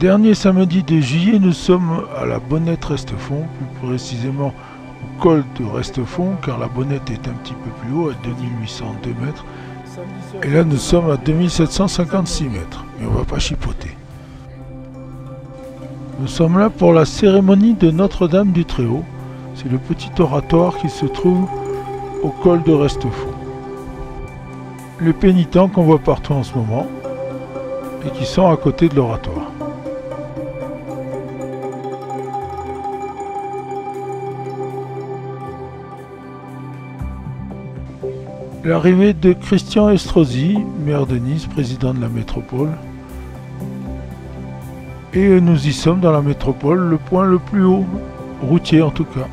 Dernier samedi de juillet, nous sommes à la Bonnette Restefond, plus précisément au col de Restefond, car la Bonnette est un petit peu plus haut, à 2802 mètres. Et là, nous sommes à 2756 mètres, mais on ne va pas chipoter. Nous sommes là pour la cérémonie de Notre-Dame du Très-Haut. C'est le petit oratoire qui se trouve au col de Restefond. Les pénitents qu'on voit partout en ce moment et qui sont à côté de l'oratoire. L'arrivée de Christian Estrosi, maire de Nice, président de la métropole. Et nous y sommes dans la métropole, le point le plus haut, routier en tout cas.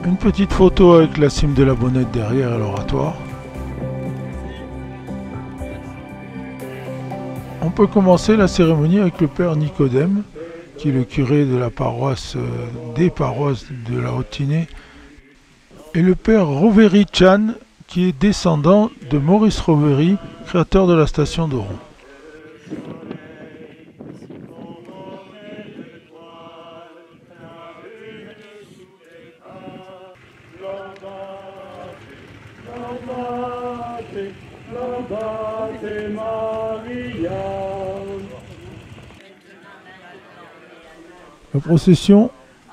Une petite photo avec la cime de la Bonnette derrière et l'oratoire. On peut commencer la cérémonie avec le père Nicodème, qui est le curé de la paroisse, des paroisses de la Haute-Tinée, et le père Roveri Chan, qui est descendant de Maurice Roveri, créateur de la station d'Oron. La procession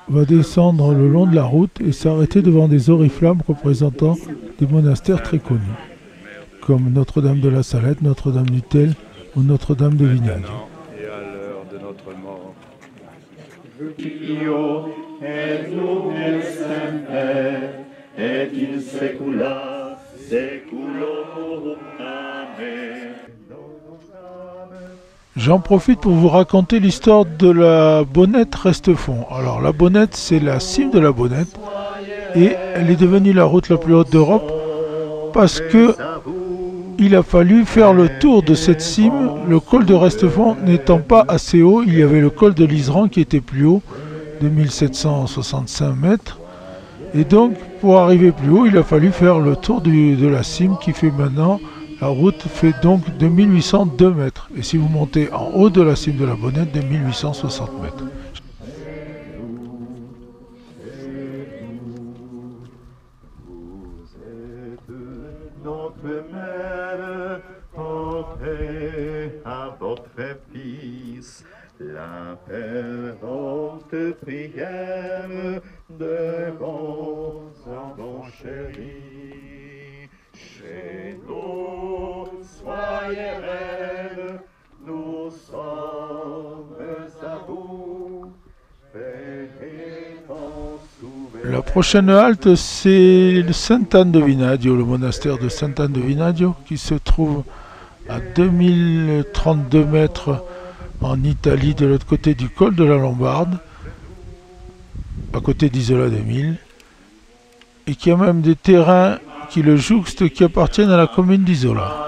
va descendre le long de la route et s'arrêter devant des oriflammes représentant des monastères très connus, comme Notre-Dame de la Salette, Notre-Dame du Tel ou Notre-Dame de Vignadio. Et à l'heure de notre mort. J'en profite pour vous raconter l'histoire de la Bonnette Restefond. Alors la Bonnette, c'est la cime de la Bonnette et elle est devenue la route la plus haute d'Europe parce que il a fallu faire le tour de cette cime, le col de Restefond n'étant pas assez haut. Il y avait le col de l'Iseran qui était plus haut, de 1765 mètres. Et donc, pour arriver plus haut, il a fallu faire le tour de la cime qui fait maintenant, la route fait donc 2802 mètres. Et si vous montez en haut de la cime de la Bonnette, de 1860 mètres. Notre mère, portez à votre Fils l'impérante prière de vos enfants chéris. Chez nous, soyez reine, nous sommes à vous. La prochaine halte, c'est Sainte-Anne de Vignadio, le monastère de Sainte-Anne de Vignadio, qui se trouve à 2032 mètres en Italie, de l'autre côté du col de la Lombarde, à côté d'Isola des Milles, et qui a même des terrains qui le jouxtent, qui appartiennent à la commune d'Isola.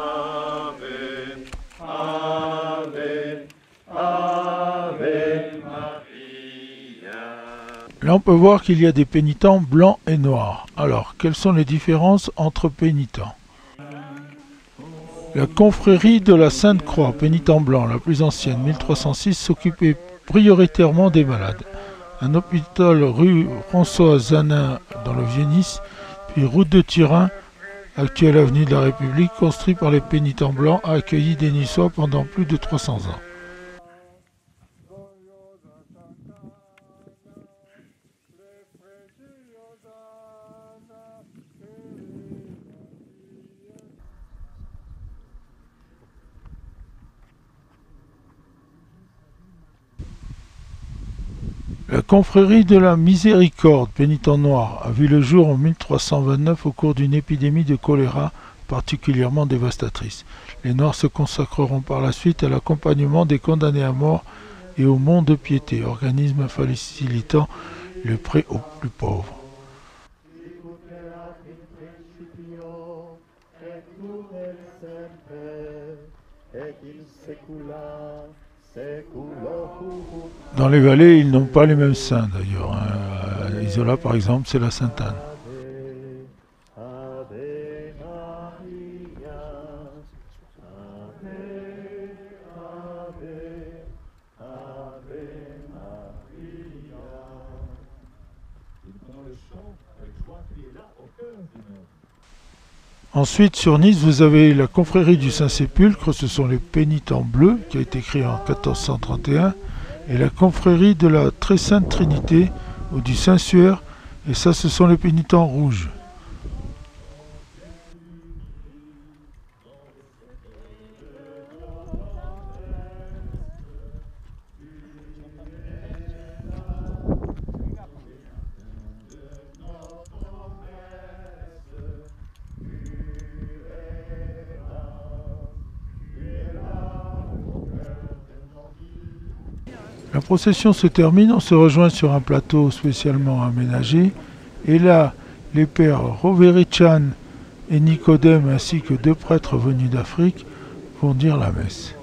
Là, on peut voir qu'il y a des pénitents blancs et noirs. Alors, quelles sont les différences entre pénitents? La confrérie de la Sainte-Croix, pénitent blanc, la plus ancienne, 1306, s'occupait prioritairement des malades. Un hôpital rue François Zanin dans le Vieux-Nice, puis route de Turin, actuelle avenue de la République, construit par les pénitents blancs, a accueilli des Niçois pendant plus de 300 ans. La confrérie de la Miséricorde, pénitent noir, a vu le jour en 1329 au cours d'une épidémie de choléra particulièrement dévastatrice. Les Noirs se consacreront par la suite à l'accompagnement des condamnés à mort et au Mont de Piété, organisme facilitant le prêt aux plus pauvres. Dans les vallées, ils n'ont pas les mêmes saints d'ailleurs. À Isola, par exemple, c'est la Sainte-Anne. Ensuite, sur Nice, vous avez la confrérie du Saint-Sépulcre, ce sont les pénitents bleus, qui a été créé en 1431, et la confrérie de la Très Sainte Trinité, ou du Saint-Suaire, et ça, ce sont les pénitents rouges. La procession se termine, on se rejoint sur un plateau spécialement aménagé, et là, les pères Roverichan et Nicodème ainsi que 2 prêtres venus d'Afrique vont dire la messe.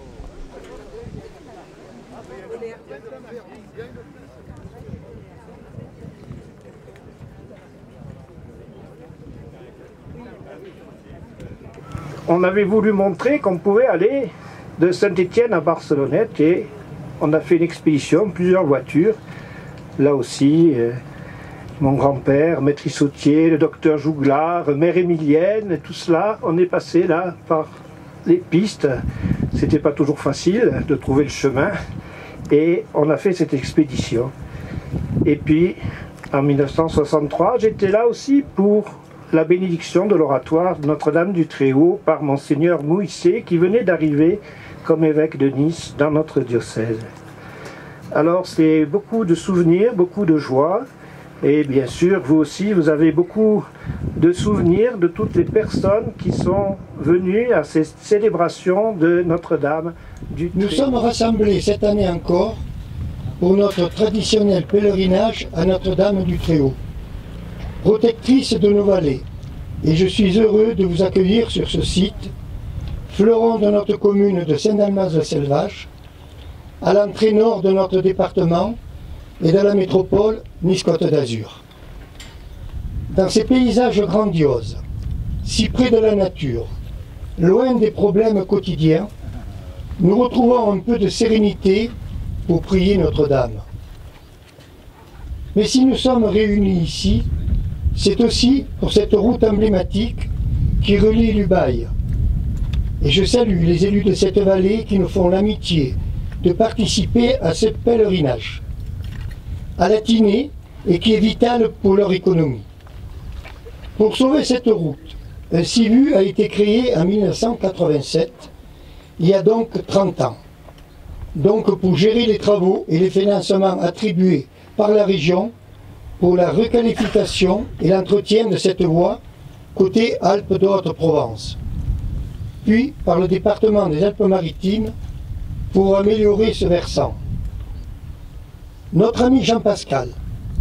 On avait voulu montrer qu'on pouvait aller de Saint-Étienne à Barcelonnette et on a fait une expédition, plusieurs voitures. Là aussi, mon grand-père, Maître Issautier, le docteur Jouglard, Mère Émilienne, tout cela, on est passé là par les pistes. C'était pas toujours facile de trouver le chemin et on a fait cette expédition. Et puis, en 1963, j'étais là aussi pour la bénédiction de l'oratoire de Notre-Dame du Très-Haut par Monseigneur Mouissé qui venait d'arriver comme évêque de Nice dans notre diocèse. Alors c'est beaucoup de souvenirs, beaucoup de joie et bien sûr vous aussi vous avez beaucoup de souvenirs de toutes les personnes qui sont venues à ces célébrations de Notre-Dame du Très-Haut. Nous sommes rassemblés cette année encore pour notre traditionnel pèlerinage à Notre-Dame du Très-Haut, protectrice de nos vallées, et je suis heureux de vous accueillir sur ce site, fleuron de notre commune de Saint-Dalmas-de-Selvache, à l'entrée nord de notre département et de la métropole Nice-Côte d'Azur. Dans ces paysages grandioses, si près de la nature, loin des problèmes quotidiens, nous retrouvons un peu de sérénité pour prier Notre-Dame. Mais si nous sommes réunis ici, c'est aussi pour cette route emblématique qui relie l'Ubaye. Et je salue les élus de cette vallée qui nous font l'amitié de participer à ce pèlerinage à la Tinée et qui est vital pour leur économie. Pour sauver cette route, un CIVU a été créé en 1987, il y a donc 30 ans. Donc pour gérer les travaux et les financements attribués par la région pour la requalification et l'entretien de cette voie côté Alpes de Haute-Provence, puis par le département des Alpes-Maritimes pour améliorer ce versant. Notre ami Jean Pascal,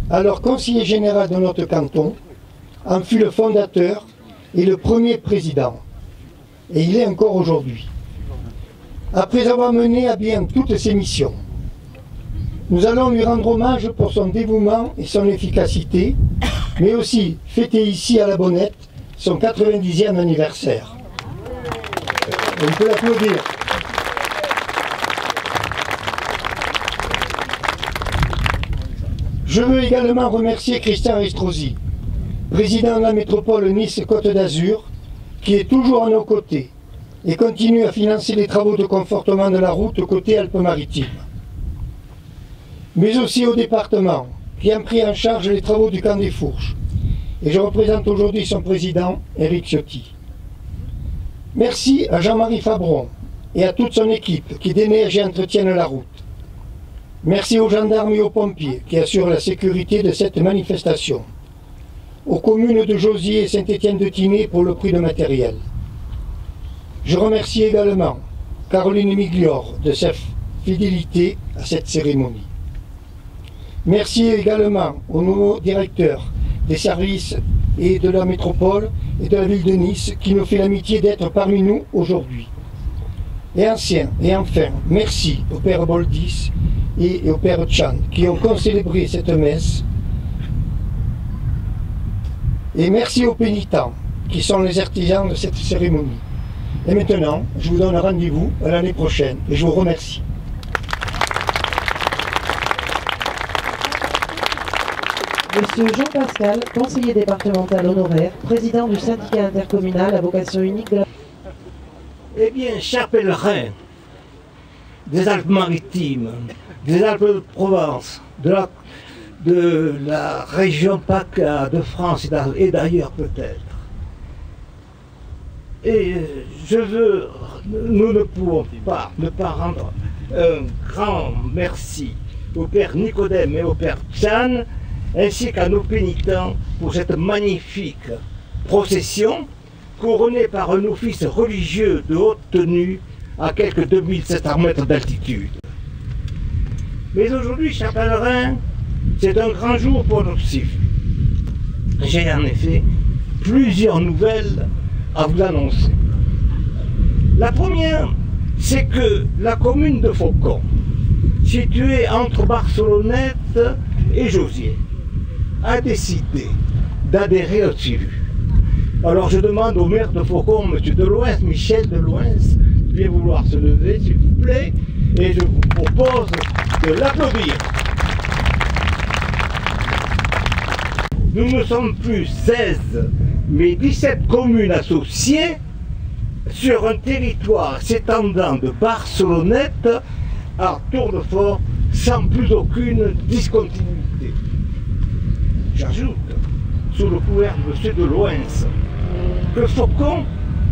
alors conseiller général de notre canton, en fut le fondateur et le premier président, et il est encore aujourd'hui. Après avoir mené à bien toutes ses missions, nous allons lui rendre hommage pour son dévouement et son efficacité, mais aussi fêter ici à la Bonnette son 90e anniversaire. On peut l'applaudir. Je veux également remercier Christian Estrosi, président de la métropole Nice-Côte d'Azur, qui est toujours à nos côtés et continue à financer les travaux de confortement de la route côté Alpes-Maritimes. Mais aussi au département, qui a pris en charge les travaux du camp des Fourches. Et je représente aujourd'hui son président, Éric Ciotti. Merci à Jean-Marie Fabron et à toute son équipe qui déneige et entretiennent la route. Merci aux gendarmes et aux pompiers qui assurent la sécurité de cette manifestation. Aux communes de Josier et Saint-Étienne-de-Tinée pour le prix de matériel. Je remercie également Caroline Miglior de sa fidélité à cette cérémonie. Merci également au nouveau directeur des services et de la métropole et de la ville de Nice qui nous fait l'amitié d'être parmi nous aujourd'hui. Et enfin, merci au Père Boldis et au Père Chan qui ont concélébré cette messe. Et merci aux pénitents qui sont les artisans de cette cérémonie. Et maintenant, je vous donne rendez-vous à l'année prochaine et je vous remercie. Monsieur Jean Pascal, conseiller départemental honoraire, président du syndicat intercommunal à vocation unique de la... Eh bien, chers pèlerins des Alpes-Maritimes, des Alpes-de-Provence, de la région PACA, de France et d'ailleurs peut-être. Et nous ne pouvons pas ne pas rendre un grand merci au Père Nicodème et au Père Tchan, ainsi qu'à nos pénitents pour cette magnifique procession couronnée par un office religieux de haute tenue à quelques 2700 mètres d'altitude. Mais aujourd'hui, chers pèlerins, c'est un grand jour pour nos cifres. J'ai en effet plusieurs nouvelles à vous annoncer. La première, c'est que la commune de Faucon, située entre Barcelonnette et Josier, a décidé d'adhérer au CIVU. Alors je demande au maire de Faucon, M. Deloens, Michel Deloens, de bien vouloir se lever, s'il vous plaît, et je vous propose de l'applaudir. Nous ne sommes plus 16, mais 17 communes associées sur un territoire s'étendant de Barcelonnette à Tournefort sans plus aucune discontinuité. J'ajoute, sous le couvert de M. Deloens, que Faucon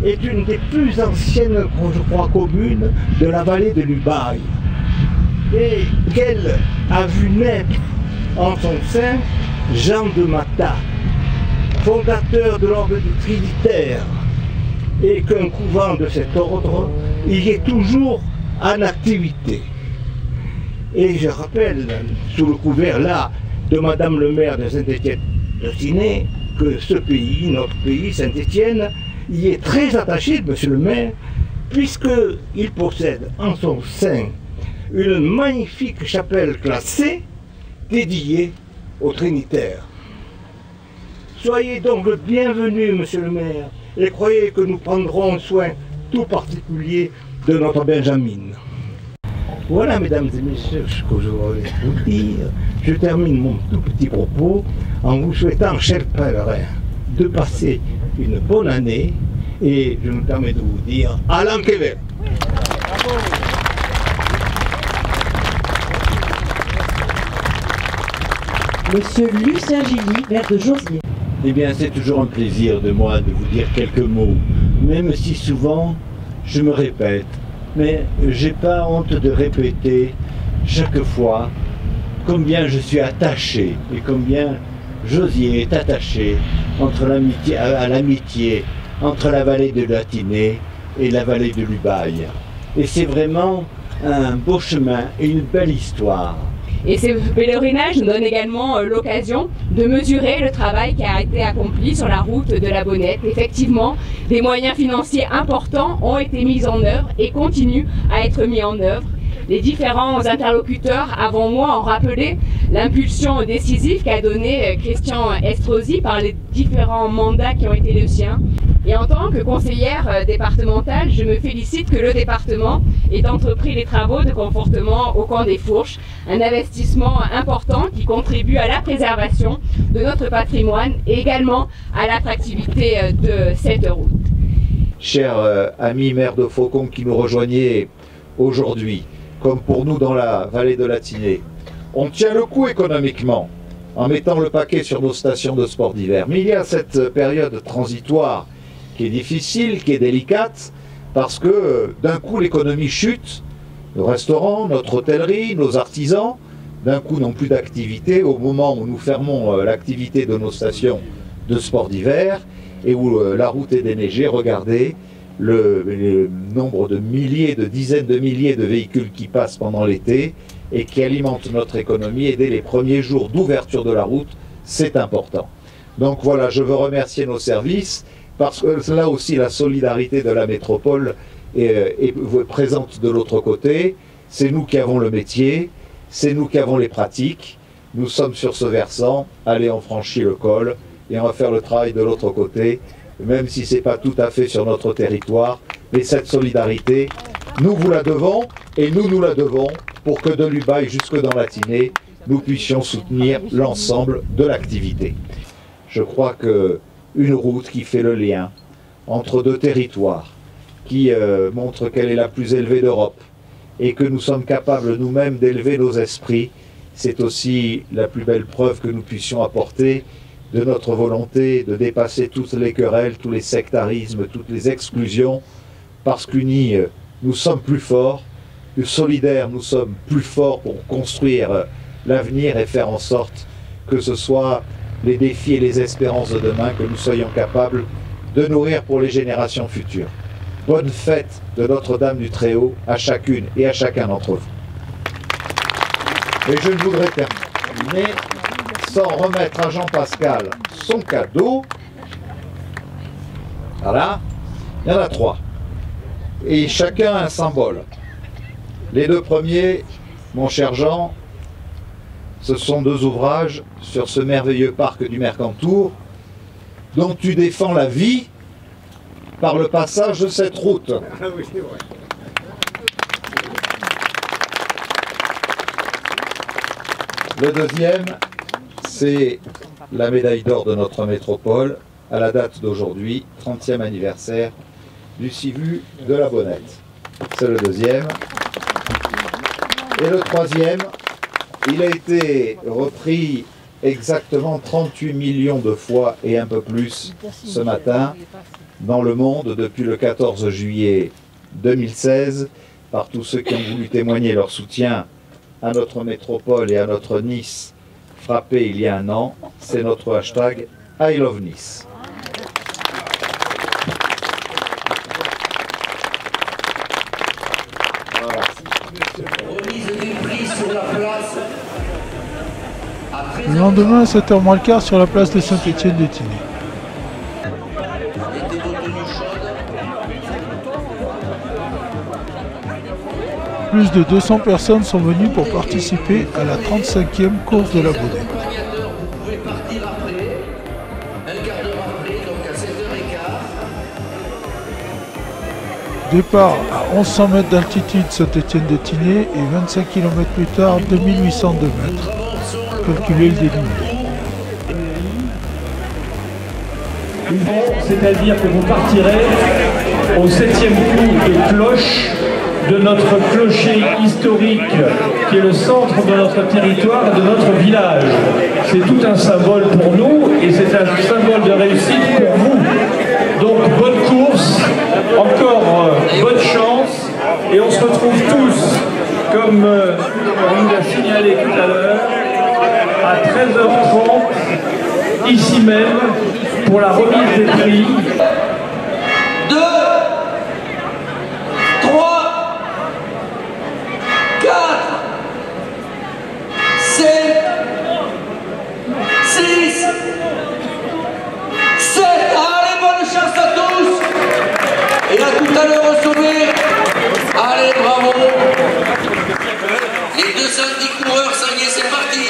est une des plus anciennes, je crois, communes de la vallée de l'Ubaye et qu'elle a vu naître en son sein Jean de Mata, fondateur de l'ordre du Trinitaire, et qu'un couvent de cet ordre y est toujours en activité. Et je rappelle, sous le couvert là de Madame le maire de Saint-Étienne-de-Ciney, que ce pays, notre pays, Saint-Étienne, y est très attaché, monsieur le maire, puisqu'il possède en son sein une magnifique chapelle classée dédiée au Trinitaire. Soyez donc le bienvenu, monsieur le maire, et croyez que nous prendrons soin tout particulier de notre Benjamin. Voilà, mesdames et messieurs, ce que je voulais vous dire. Je termine mon tout petit propos en vous souhaitant, chers pèlerins, de passer une bonne année, et je me permets de vous dire à l'an Québec. Monsieur Lucien Gilly, maire de Josier. Eh bien, c'est toujours un plaisir de moi de vous dire quelques mots, même si souvent je me répète. Mais j'ai pas honte de répéter chaque fois combien je suis attaché et combien Josier est attaché à l'amitié entre la vallée de la Tinée et la vallée de l'Ubaye. Et c'est vraiment un beau chemin et une belle histoire. Et ce pèlerinage nous donne également l'occasion de mesurer le travail qui a été accompli sur la route de la Bonnette. Effectivement, des moyens financiers importants ont été mis en œuvre et continuent à être mis en œuvre. Les différents interlocuteurs avant moi ont rappelé l'impulsion décisive qu'a donnée Christian Estrosi par les différents mandats qui ont été les siens. Et en tant que conseillère départementale, je me félicite que le département ait entrepris les travaux de confortement au camp des Fourches, un investissement important qui contribue à la préservation de notre patrimoine et également à l'attractivité de cette route. Chers amis maires de Faucon qui nous rejoignez aujourd'hui, comme pour nous dans la vallée de la Tinée, on tient le coup économiquement en mettant le paquet sur nos stations de sport d'hiver. Mais il y a cette période transitoire qui est difficile, qui est délicate, parce que d'un coup l'économie chute, nos restaurants, notre hôtellerie, nos artisans, d'un coup n'ont plus d'activité au moment où nous fermons l'activité de nos stations de sport d'hiver et où la route est déneigée. Regardez le nombre de milliers, de dizaines de milliers de véhicules qui passent pendant l'été et qui alimentent notre économie, et dès les premiers jours d'ouverture de la route, c'est important. Donc voilà, je veux remercier nos services, parce que là aussi la solidarité de la métropole est présente de l'autre côté. C'est nous qui avons le métier, c'est nous qui avons les pratiques, nous sommes sur ce versant, allez, on franchit le col et on va faire le travail de l'autre côté, même si ce n'est pas tout à fait sur notre territoire, mais cette solidarité, nous vous la devons et nous nous la devons pour que de l'Ubaye jusque dans la Tinée, nous puissions soutenir l'ensemble de l'activité. Je crois qu'une route qui fait le lien entre deux territoires, qui montre qu'elle est la plus élevée d'Europe et que nous sommes capables nous-mêmes d'élever nos esprits, c'est aussi la plus belle preuve que nous puissions apporter de notre volonté de dépasser toutes les querelles, tous les sectarismes, toutes les exclusions, parce qu'unis, nous sommes plus forts, que solidaires, nous sommes plus forts pour construire l'avenir et faire en sorte que ce soit les défis et les espérances de demain que nous soyons capables de nourrir pour les générations futures. Bonne fête de Notre-Dame du Très-Haut à chacune et à chacun d'entre vous. Et je ne voudrais terminer sans remettre à Jean-Pascal son cadeau. Voilà, il y en a 3. Et chacun a un symbole. Les 2 premiers, mon cher Jean, ce sont 2 ouvrages sur ce merveilleux parc du Mercantour dont tu défends la vie par le passage de cette route. Ah oui, c'est vrai. Le deuxième, c'est la médaille d'or de notre métropole à la date d'aujourd'hui, 30e anniversaire du Civu de la Bonnette. C'est le deuxième. Et le troisième, il a été repris exactement 38 millions de fois et un peu plus ce matin dans le monde depuis le 14 juillet 2016 par tous ceux qui ont voulu témoigner leur soutien à notre métropole et à notre Nice frappé il y a un an. C'est notre hashtag I Love Nice. Le lendemain à 7h moins le quart sur la place de Saint-Étienne-de-Tinée. Plus de 200 personnes sont venues pour participer à la 35e course de la Bonnette. Départ à 1100 mètres d'altitude Saint-Étienne-de-Tinée et 25 km plus tard 2802 mètres. Calculer le dénivelé. C'est-à-dire que vous partirez au 7e coup de cloche de notre clocher historique qui est le centre de notre territoire et de notre village. C'est tout un symbole pour nous et c'est un symbole de réussite pour vous. Donc bonne course, encore bonne chance et on se retrouve tous, comme on nous l'a signalé tout à l'heure, à 13h30, ici même, pour la remise des prix. 2, 3, 4, 7, 6, 7. Allez, bonne chance à tous. Et à tout à l'heure au sommet. Allez, bravo. Les 210 coureurs, ça y est, c'est parti.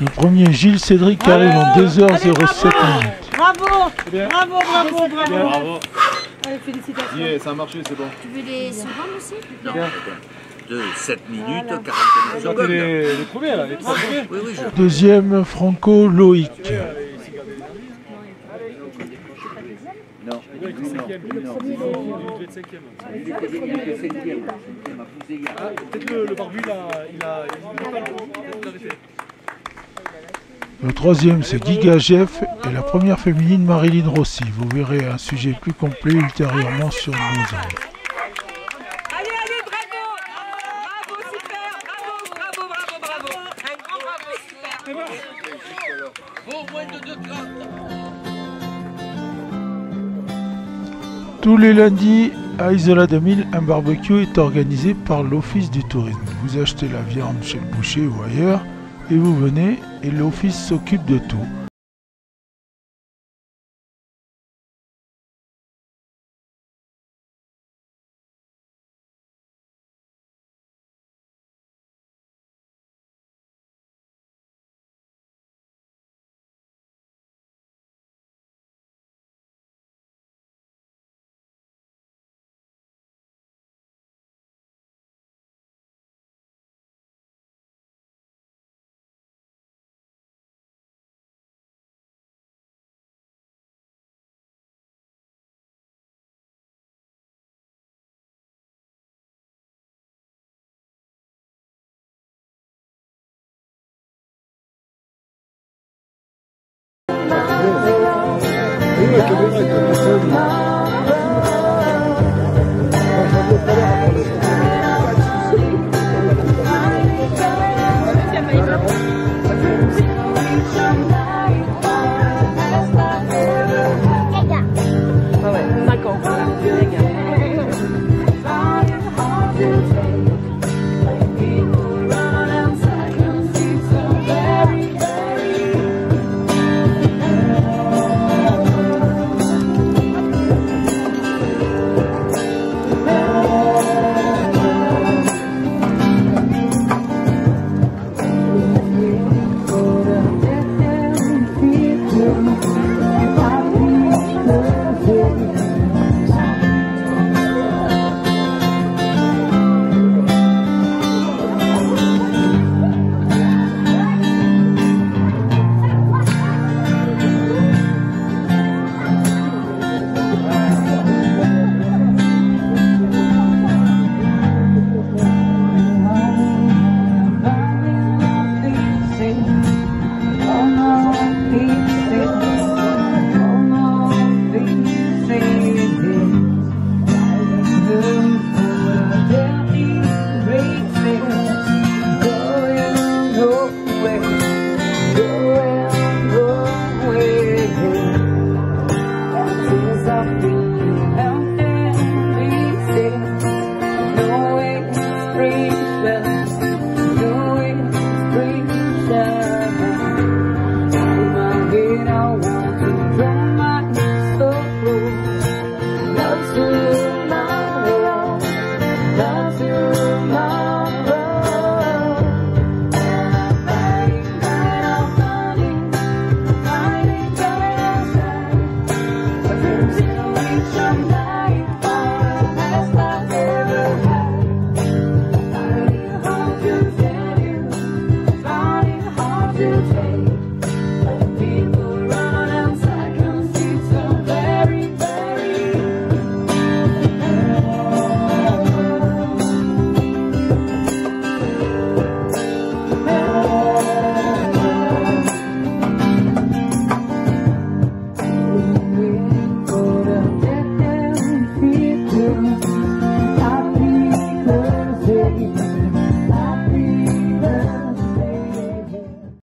Le premier, Gilles Cédric, arrive en 2h07 minutes. Bravo, bravo, bravo, bravo. Allez, félicitations. Yeah, ça a marché, c'est bon. Tu veux les secondes aussi? Non. De 7 minutes, 41 secondes. Les premiers là, les trois premiers. Oui, oui, Deuxième, Franco Loïc. Non, il était cinquième. Peut-être le barbu, il a arrêté. Le troisième, c'est Guy Gagef et la première féminine, Marilyn Rossi. Vous verrez un sujet plus complet ultérieurement sur nos ondes. Allez, allez, bravo. Bravo, super. Bravo. Un grand bravo, super. Bon, moins de 2 craintes. Tous les lundis, à Isola 2000, un barbecue est organisé par l'Office du tourisme. Vous achetez la viande chez le boucher ou ailleurs, et vous venez, et l'Office s'occupe de tout. Oui,